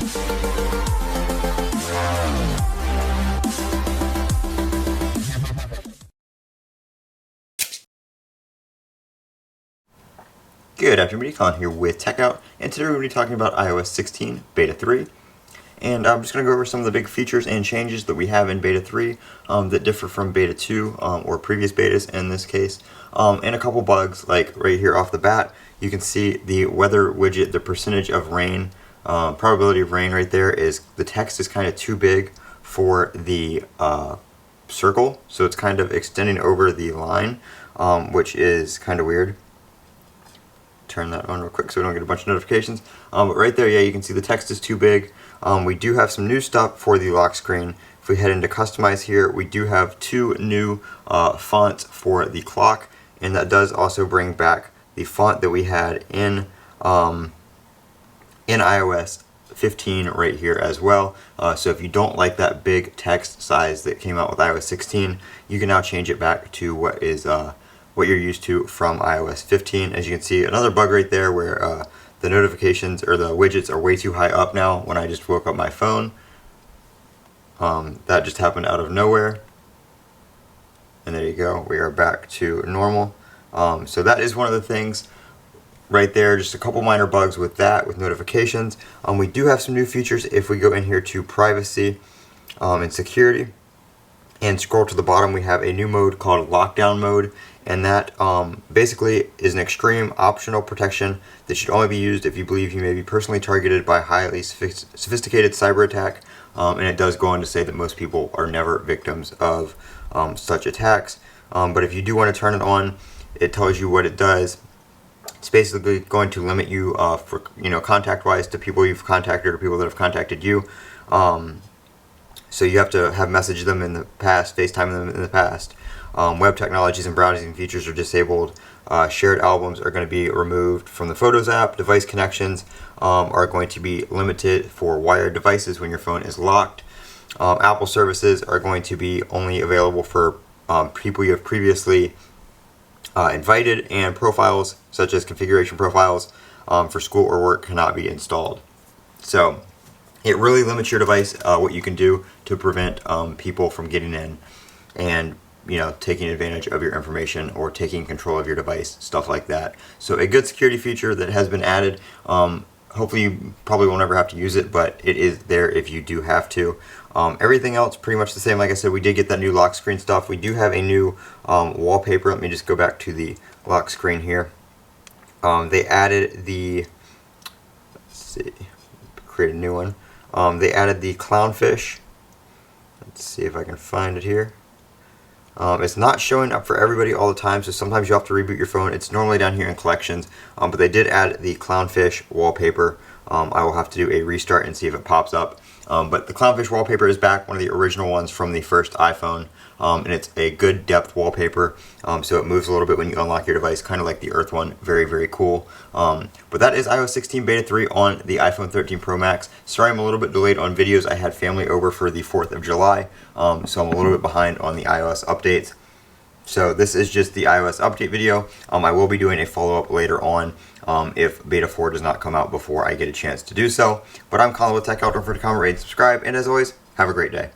Good afternoon, Colin here with Techout, and today we're going to be talking about iOS 16 Beta 3. And I'm just going to go over some of the big features and changes that we have in Beta 3 that differ from Beta 2 or previous betas in this case, and a couple bugs. Like right here off the bat, you can see the weather widget, the percentage of rain, probability of rain right there is the text is kind of too big for the circle, so it's kind of extending over the line, which is kind of weird. Turn that on real quick so we don't get a bunch of notifications. But right there, yeah, you can see the text is too big. We do have some new stuff for the lock screen. If we head into customize here, we do have two new fonts for the clock, and that does also bring back the font that we had in iOS 15 right here as well. So if you don't like that big text size that came out with iOS 16, you can now change it back to what is what you're used to from iOS 15. As you can see, another bug right there where the notifications or the widgets are way too high up now when I just woke up my phone. That just happened out of nowhere. And there you go, we are back to normal. So that is one of the things right there, just a couple minor bugs with that, with notifications. We do have some new features if we go in here to privacy and security and scroll to the bottom. We have a new mode called lockdown mode, and that basically is an extreme optional protection that should only be used if you believe you may be personally targeted by a highly sophisticated cyber attack. And it does go on to say that most people are never victims of such attacks. But if you do want to turn it on, it tells you what it does. It's basically going to limit you for contact-wise to people you've contacted or people that have contacted you. So you have to have messaged them in the past, FaceTime them in the past. Web technologies and browsing features are disabled. Shared albums are going to be removed from the Photos app. Device connections are going to be limited for wired devices when your phone is locked. Apple services are going to be only available for people you have previously invited, and profiles such as configuration profiles for school or work cannot be installed. So it really limits your device, what you can do to prevent people from getting in and taking advantage of your information or taking control of your device, stuff like that. So a good security feature that has been added. Hopefully you probably won't ever have to use it, but it is there if you do have to. Everything else pretty much the same. Like I said, we did get that new lock screen stuff. We do have a new wallpaper. Let me just go back to the lock screen here. They added the, let's see, create a new one. They added the clownfish. Let's see if I can find it here. It's not showing up for everybody all the time, so sometimes you have to reboot your phone. It's normally down here in collections, but they did add the clownfish wallpaper. I will have to do a restart and see if it pops up. But the clownfish wallpaper is back, one of the original ones from the first iPhone, and it's a good depth wallpaper, so it moves a little bit when you unlock your device, kind of like the Earth one. Very, very cool. But that is iOS 16 Beta 3 on the iPhone 13 Pro Max. Sorry I'm a little bit delayed on videos. I had family over for the 4th of July, so I'm a little bit behind on the iOS updates. So this is just the iOS update video. I will be doing a follow-up later on if Beta 4 does not come out before I get a chance to do so. But I'm Colin with Techout. Don't forget to comment, rate, and subscribe. And as always, have a great day.